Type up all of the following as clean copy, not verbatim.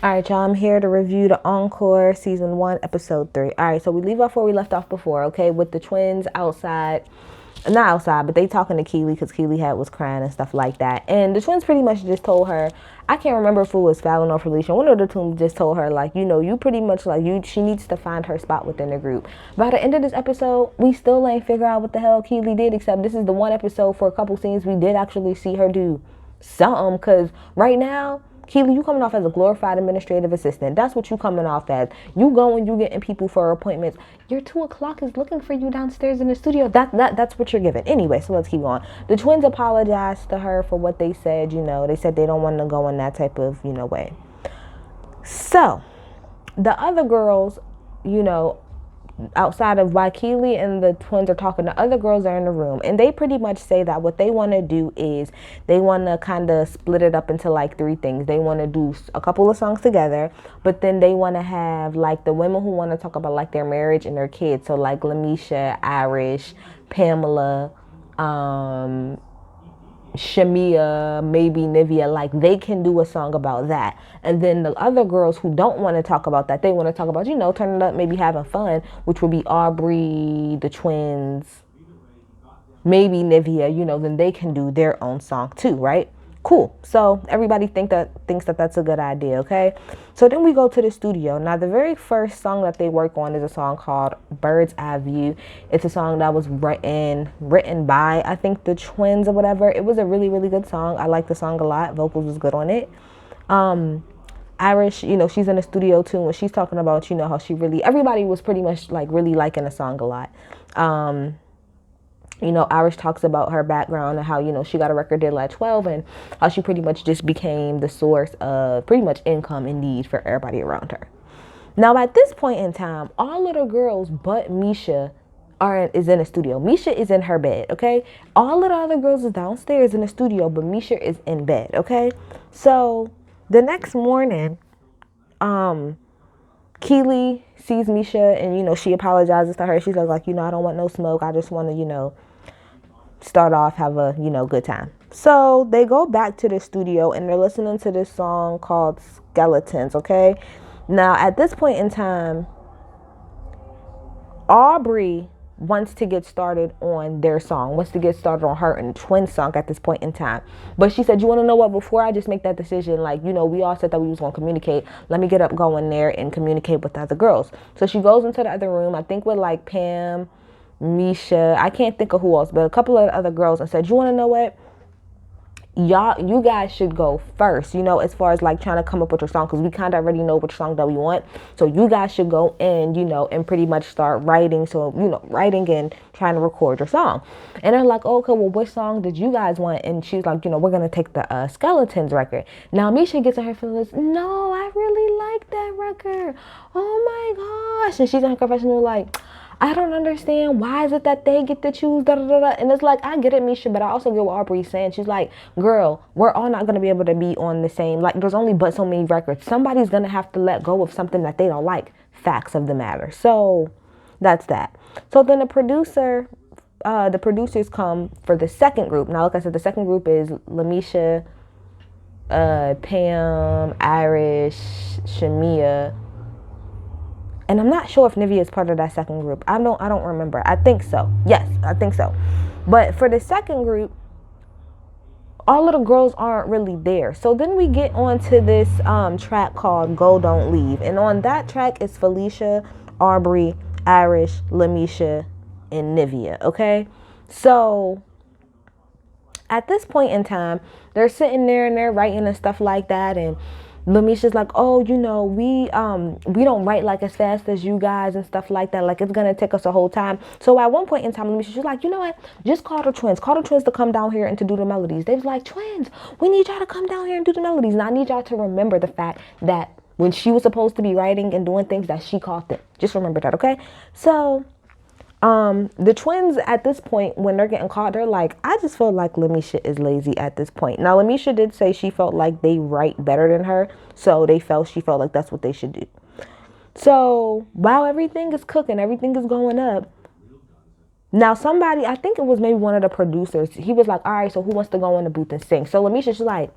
All right, y'all, I'm here to review the Encore Season 1, Episode 3. All right, so we leave off where we left off before, okay, with the twins outside. Not outside, but they talking to Keely because Keely was crying and stuff like that. And the twins pretty much just told her, I can't remember if it was Fallon or Felicia. One of the twins just told her, like, you pretty much, like, she needs to find her spot within the group. By the end of this episode, we still ain't figure out what the hell Keely did, except this is the one episode for a couple scenes we did actually see her do something. Because right now, Keely, you coming off as a glorified administrative assistant. That's what you coming off as. You going, you getting people for appointments. Your 2 o'clock is looking for you downstairs in the studio. That's what you're giving. Anyway, so let's keep going. The twins apologized to her for what they said. They said they don't want to go in that type of, way. So the other girls, outside of why Keely and the twins are talking, the other girls are in the room, and they pretty much say that what they want to do is they want to kind of split it up into like 3 things. They want to do a couple of songs together, but then they want to have like the women who want to talk about like their marriage and their kids. So like Lamisha, Irish, Pamela, Shamia, maybe Nivea, like they can do a song about that. And then the other girls who don't want to talk about that, they want to talk about, turning up, maybe having fun, which would be Aubrey, the twins, maybe Nivea, then they can do their own song too, right? Cool. So everybody thinks that that's a good idea, okay? So then we go to the studio. Now the very first song that they work on is a song called Bird's Eye View. It's a song that was written by, I think, the twins or whatever. It was a really, really good song. I like the song a lot. Vocals was good on it. Irish, she's in the studio too, and she's talking about, how everybody was pretty much like really liking the song a lot. Irish talks about her background and how, she got a record deal at 12 and how she pretty much just became the source of pretty much income and need for everybody around her. Now, at this point in time, all of the girls but Misha is in the studio. Misha is in her bed, okay? All of the other girls is downstairs in the studio, but Misha is in bed, okay? So the next morning, Keely sees Misha and, she apologizes to her. She's like, I don't want no smoke. I just want to, start off, have a, good time. So they go back to the studio and they're listening to this song called Skeletons, okay? Now, at this point in time, Aubrey wants to get started on their song, wants to get started on her and twin song at this point in time. But she said, you want to know what, before I just make that decision, like, we all said that we was going to communicate. Let me get up, go in there and communicate with the other girls. So she goes into the other room, I think with like Pam, Misha, I can't think of who else, but a couple of other girls, and said, you want to know what? You guys should go first, as far as like trying to come up with your song, because we kind of already know which song that we want. So you guys should go in, and pretty much start writing. So, writing and trying to record your song. And they're like, okay, well, what song did you guys want? And she's like, we're going to take the Skeletons record. Now, Misha gets in her feelings. No, I really like that record. Oh my gosh. And she's in her confessional like, I don't understand. Why is it that they get to choose? Da, da, da, da. And it's like, I get it, Misha, but I also get what Aubrey's saying. She's like, girl, we're all not going to be able to be on the same. Like, there's only but so many records. Somebody's going to have to let go of something that they don't like. Facts of the matter. So that's that. So then the producers come for the second group. Now, like I said, the second group is Lamisha, Pam, Irish, Shamia. And I'm not sure if Nivea is part of that second group. I don't remember. I think so. Yes, I think so. But for the second group, all of the girls aren't really there. So then we get onto this track called Go Don't Leave. And on that track is Felicia, Aubrey, Irish, Lamisha, and Nivea. Okay? So at this point in time, they're sitting there and they're writing and stuff like that. And Lamisha's like, oh, we don't write like as fast as you guys and stuff like that. Like, it's going to take us a whole time. So at one point in time, Lamisha, she's like, you know what? Just call the twins. Call the twins to come down here and to do the melodies. They was like, twins, we need y'all to come down here and do the melodies. And I need y'all to remember the fact that when she was supposed to be writing and doing things, that she called them. Just remember that, okay? So the twins at this point, when they're getting caught, they're like, I just feel like Lamisha is lazy at this point. Now, Lamisha did say she felt like they write better than her, so she felt like that's what they should do. So while everything is cooking, everything is going up, now somebody, I think it was maybe one of the producers, he was like, all right, so who wants to go in the booth and sing? So Lamisha's like,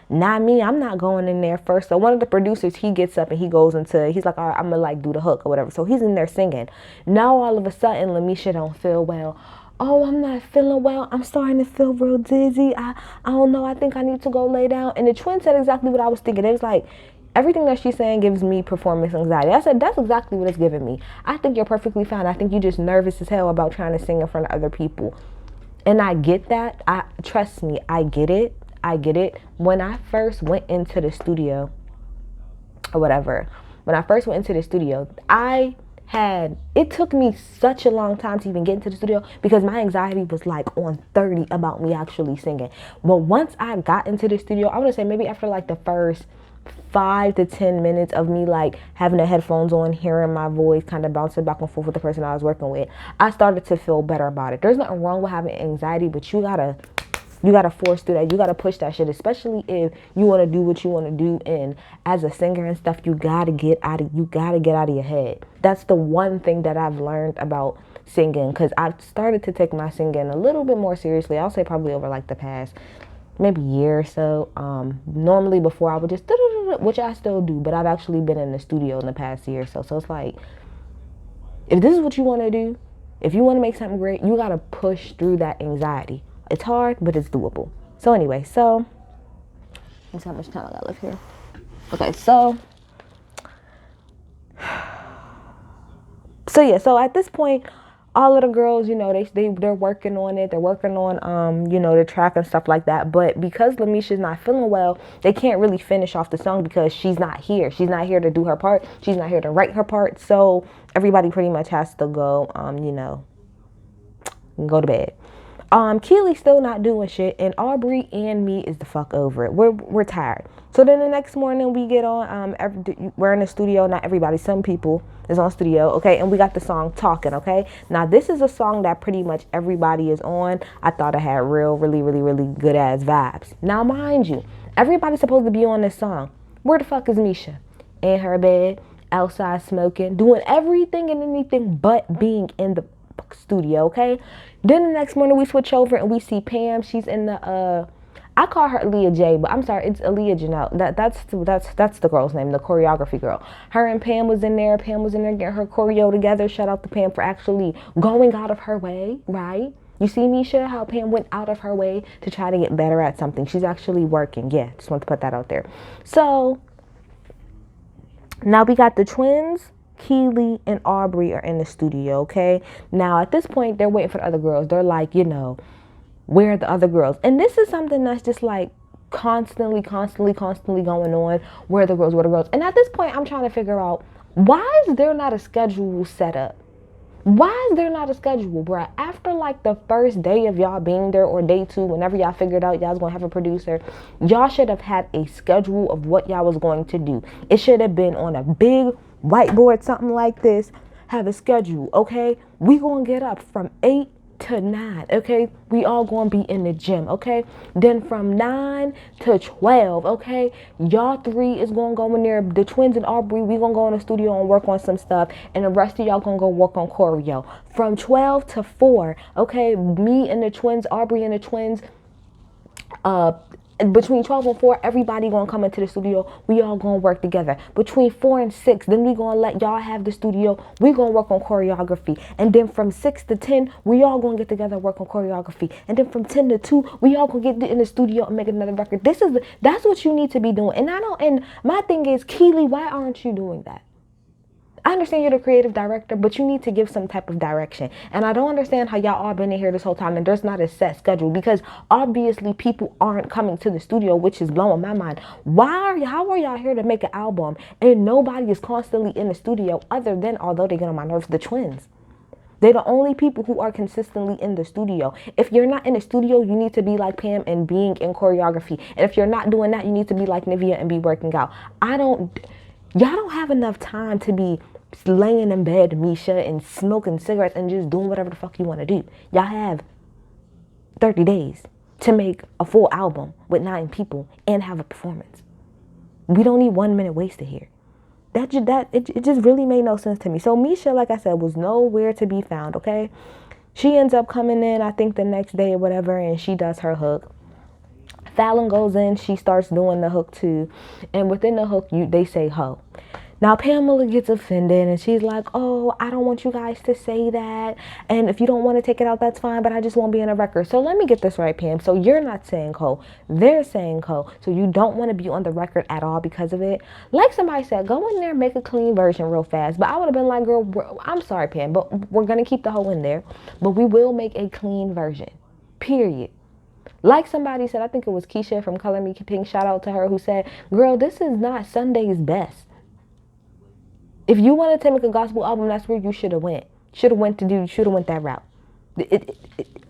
Not me. I'm not going in there first. So one of the producers, he gets up and he goes into, he's like, all right, I'm gonna like do the hook or whatever. So he's in there singing. Now all of a sudden, Lamisha don't feel well. Oh, I'm not feeling well. I'm starting to feel real dizzy. I don't know. I think I need to go lay down. And the twin said exactly what I was thinking. It was like, everything that she's saying gives me performance anxiety. I said, that's exactly what it's giving me. I think you're perfectly fine. I think you're just nervous as hell about trying to sing in front of other people. And I get that. Trust me, I get it. I get it. When I first went into the studio or whatever, when I first went into the studio, it took me such a long time to even get into the studio because my anxiety was like on 30 about me actually singing. But once I got into the studio, I want to say maybe after like the first 5 to 10 minutes of me like having the headphones on, hearing my voice kind of bouncing back and forth with the person I was working with, I started to feel better about it. There's nothing wrong with having anxiety, but you gotta force through that. You gotta push that shit, especially if you want to do what you want to do. And as a singer and stuff, you gotta get out of your head. That's the one thing that I've learned about singing, because I've started to take my singing a little bit more seriously. I'll say probably over like the past maybe year or so. Normally before I would just, which I still do, but I've actually been in the studio in the past year or so. So it's like, if this is what you want to do, if you want to make something great, you got to push through that anxiety. It's hard, but it's doable. So anyway, so let's see how much time I got left here. Okay, so yeah, so at this point, all of the girls, you know, they're working on it. They're working on, you know, the track and stuff like that. But because Lamisha's not feeling well, they can't really finish off the song because she's not here. She's not here to do her part. She's not here to write her part. So everybody pretty much has to go, you know, go to bed. Keely's still not doing shit, and Aubrey and me is the fuck over it. We're tired. So then the next morning we get on. We're in the studio. Not everybody. Some people is on studio. Okay, and we got the song "Talking." Okay, now this is a song that pretty much everybody is on. I thought it had really good ass vibes. Now mind you, everybody's supposed to be on this song. Where the fuck is Misha? In her bed, outside smoking, doing everything and anything but being in the studio. Okay, then the next morning we switch over and we see Pam. She's in the I call her Aaliyah J, but I'm sorry, it's Aaliyah Janelle. That's the girl's name, the choreography girl. Her and Pam was in there. Pam was in there getting her choreo together. Shout out to Pam for actually going out of her way, right? You see, Misha, how Pam went out of her way to try to get better at something. She's actually working. Yeah, just want to put that out there. So now we got the twins. Keely and Aubrey are in the studio, okay? Now, at this point, they're waiting for the other girls. They're like, you know, where are the other girls? And this is something that's just like constantly going on. Where are the girls? Where are the girls? And at this point, I'm trying to figure out, why is there not a schedule set up? Why is there not a schedule, bruh? After like the first day of y'all being there, or day 2, whenever y'all figured out y'all was gonna have a producer, y'all should have had a schedule of what y'all was going to do. It should have been on a big whiteboard, something like this. Have a schedule, okay? We gonna get up from 8 to 9, okay? We all gonna be in the gym, okay? Then from 9 to 12, okay? Y'all 3 is gonna go in there. The twins and Aubrey, we gonna go in the studio and work on some stuff, and the rest of y'all gonna go work on choreo. From 12 to 4, okay? Me and the twins, Aubrey and the twins, between 12 and 4, everybody gonna come into the studio. We all gonna work together. Between 4 and 6, then we gonna let y'all have the studio. We gonna work on choreography. And then from 6 to 10, we all gonna get together and work on choreography. And then from 10 to 2, we all gonna get in the studio and make another record. That's what you need to be doing. And my thing is, Keely, why aren't you doing that? I understand you're the creative director, but you need to give some type of direction. And I don't understand how y'all all been in here this whole time and there's not a set schedule, because obviously people aren't coming to the studio, which is blowing my mind. How are y'all here to make an album and nobody is constantly in the studio, other than, although they get on my nerves, the twins? They're the only people who are consistently in the studio. If you're not in the studio, you need to be like Pam and being in choreography. And if you're not doing that, you need to be like Nivea and be working out. Y'all don't have enough time to be laying in bed, Misha, and smoking cigarettes and just doing whatever the fuck you want to do. Y'all have 30 days to make a full album with 9 people and have a performance. We don't need 1 minute wasted here. It just really made no sense to me. So Misha, like I said, was nowhere to be found, okay? She ends up coming in, I think the next day or whatever, and she does her hook. Fallon goes in, she starts doing the hook too, and within the hook, they say ho. Now Pamela gets offended and she's like, oh, I don't want you guys to say that. And if you don't want to take it out, that's fine, but I just won't be in a record. So let me get this right, Pam. So you're not saying ho. They're saying ho. So you don't want to be on the record at all because of it. Like somebody said, go in there, make a clean version real fast. But I would have been like, girl, I'm sorry, Pam, but we're going to keep the ho in there. But we will make a clean version. Period. Like somebody said, I think it was Keisha from Color Me Pink, shout out to her, who said, girl, this is not Sunday's best. If you wanted to make a gospel album, that's where you should have went. Should have went that route.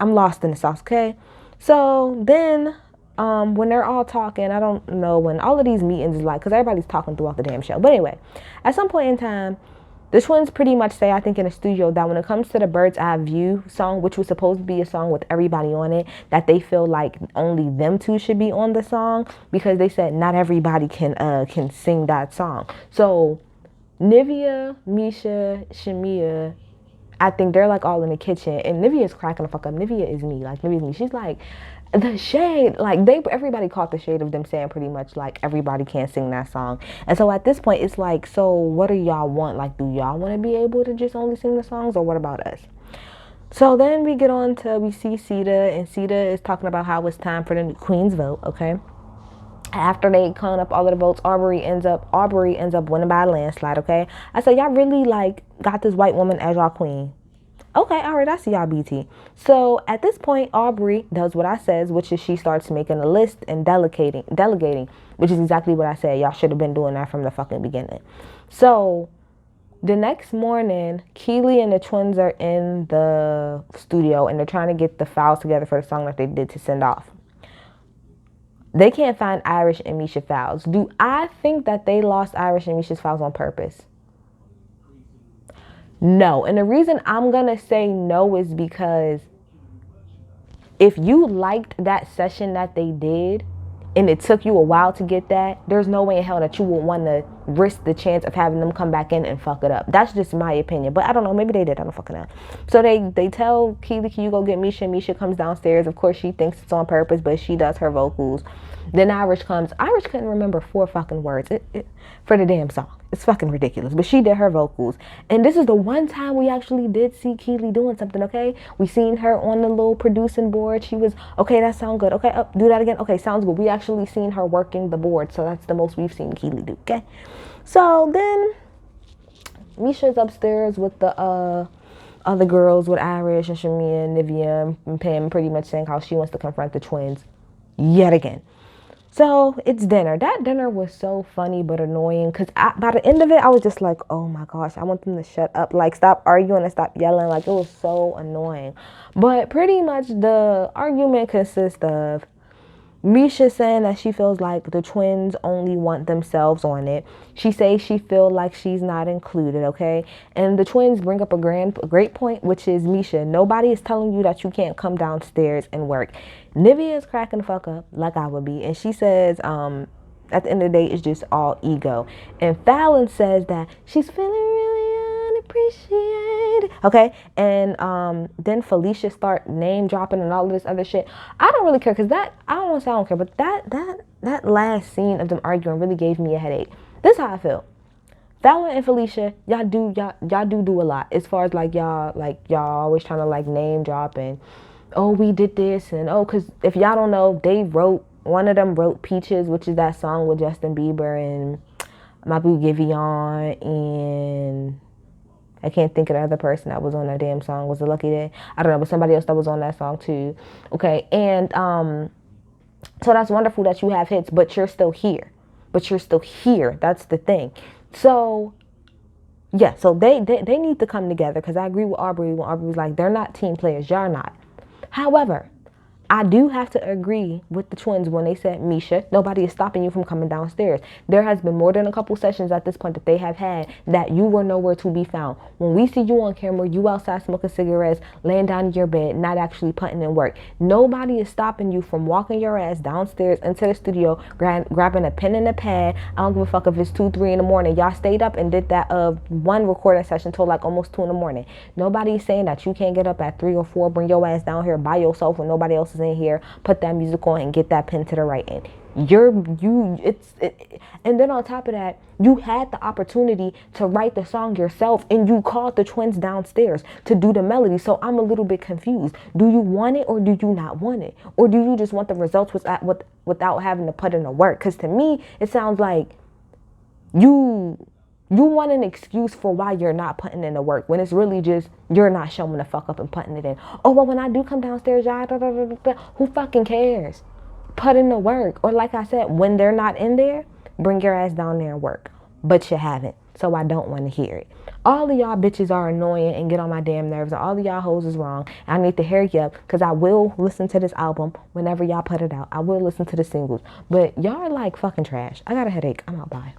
I'm lost in the sauce, okay? So then, when they're all talking, I don't know when all of these meetings is like, because everybody's talking throughout the damn show. But anyway, at some point in time, the twins pretty much say, I think in the studio, that when it comes to the Bird's Eye View song, which was supposed to be a song with everybody on it, that they feel like only them two should be on the song, because they said not everybody can sing that song. So Nivea, Misha, Shamia, I think they're like all in the kitchen, and Nivea's cracking the fuck up. Nivea is me. Like, Nivea's me. She's like, the shade, like everybody caught the shade of them saying pretty much like everybody can't sing that song. And so at this point, it's like, so what do y'all want? Like, do y'all want to be able to just only sing the songs, or what about us? So then we get on to, we see Sita, and Sita is talking about how it's time for the Queen's vote, okay? After they count up all of the votes, Aubrey ends up winning by a landslide, okay? I said, y'all really, like, got this white woman as y'all queen. Okay, all right, I see y'all, BT. So at this point, Aubrey does what I says, which is she starts making a list and delegating, which is exactly what I said. Y'all should have been doing that from the fucking beginning. So the next morning, Keely and the twins are in the studio, and they're trying to get the files together for the song that they did to send off. They can't find Irish and Misha files. Do I think that they lost Irish and Misha's files on purpose? No. And the reason I'm going to say no is because if you liked that session that they did, and it took you a while to get that, there's no way in hell that you would want to risk the chance of having them come back in and fuck it up. That's just my opinion. But I don't know. Maybe they did. I don't fucking know. So they tell Keely, can you go get Misha? Misha comes downstairs. Of course, she thinks it's on purpose, but she does her vocals. Then Irish comes. Irish couldn't remember 4 fucking words for the damn song. It's fucking ridiculous. But she did her vocals. And this is the one time we actually did see Keely doing something, okay? We seen her on the little producing board. She was, okay, that sounds good. Okay, do that again. Okay, sounds good. We actually seen her working the board. So that's the most we've seen Keely do, okay? So then Misha's upstairs with the other girls, with Irish and Shamia and Nivea and Pam, pretty much saying how she wants to confront the twins yet again. So it's dinner. That dinner was so funny but annoying, because by the end of it, I was just like, oh my gosh, I want them to shut up. Like, stop arguing and stop yelling. Like, it was so annoying. But pretty much the argument consists of Misha saying that she feels like the twins only want themselves on it. She says she feels like she's not included, okay? And the twins bring up a great point, which is, Misha, nobody is telling you that you can't come downstairs and work. Nivea is cracking the fuck up, like I would be. And she says, at the end of the day, it's just all ego. And Fallon says that she's feeling really unappreciated, okay? And then Felicia start name dropping and all of this other shit. I don't really care, because I don't want to say I don't care, but that last scene of them arguing really gave me a headache. This is how I feel. Fallon and Felicia, y'all do a lot, as far as like y'all always trying to like name drop and, oh, we did this, and oh, because if y'all don't know, one of them wrote Peaches, which is that song with Justin Bieber and My Boo Giveon, and I can't think of the other person that was on that damn song. Was it Lucky Day? I don't know, but somebody else that was on that song too. Okay, and so that's wonderful that you have hits, but you're still here. That's the thing. So yeah, so they need to come together, because I agree with Aubrey when Aubrey was like, they're not team players. Y'all not. However, I do have to agree with the twins when they said, Misha, nobody is stopping you from coming downstairs. There has been more than a couple sessions at this point that they have had that you were nowhere to be found. When we see you on camera, you outside smoking cigarettes, laying down in your bed, not actually putting in work. Nobody is stopping you from walking your ass downstairs into the studio, grabbing a pen and a pad. I don't give a fuck if it's 2, 3 in the morning. Y'all stayed up and did that one recording session till like almost 2 in the morning. Nobody is saying that you can't get up at 3 or 4, bring your ass down here by yourself when nobody else is in here, put that music on, and get that pen to the writing. And then on top of that, you had the opportunity to write the song yourself, and you called the twins downstairs to do the melody. So I'm a little bit confused. Do you want it or do you not want it? Or do you just want the results without having to put in the work? Because to me, it sounds like you want an excuse for why you're not putting in the work, when it's really just you're not showing the fuck up and putting it in. Oh, well, when I do come downstairs, y'all, who fucking cares? Put in the work. Or like I said, when they're not in there, bring your ass down there and work. But you haven't, so I don't want to hear it. All of y'all bitches are annoying and get on my damn nerves. All of y'all hoes is wrong. I need to hear you up, because I will listen to this album whenever y'all put it out. I will listen to the singles. But y'all are like fucking trash. I got a headache. I'm out. Bye.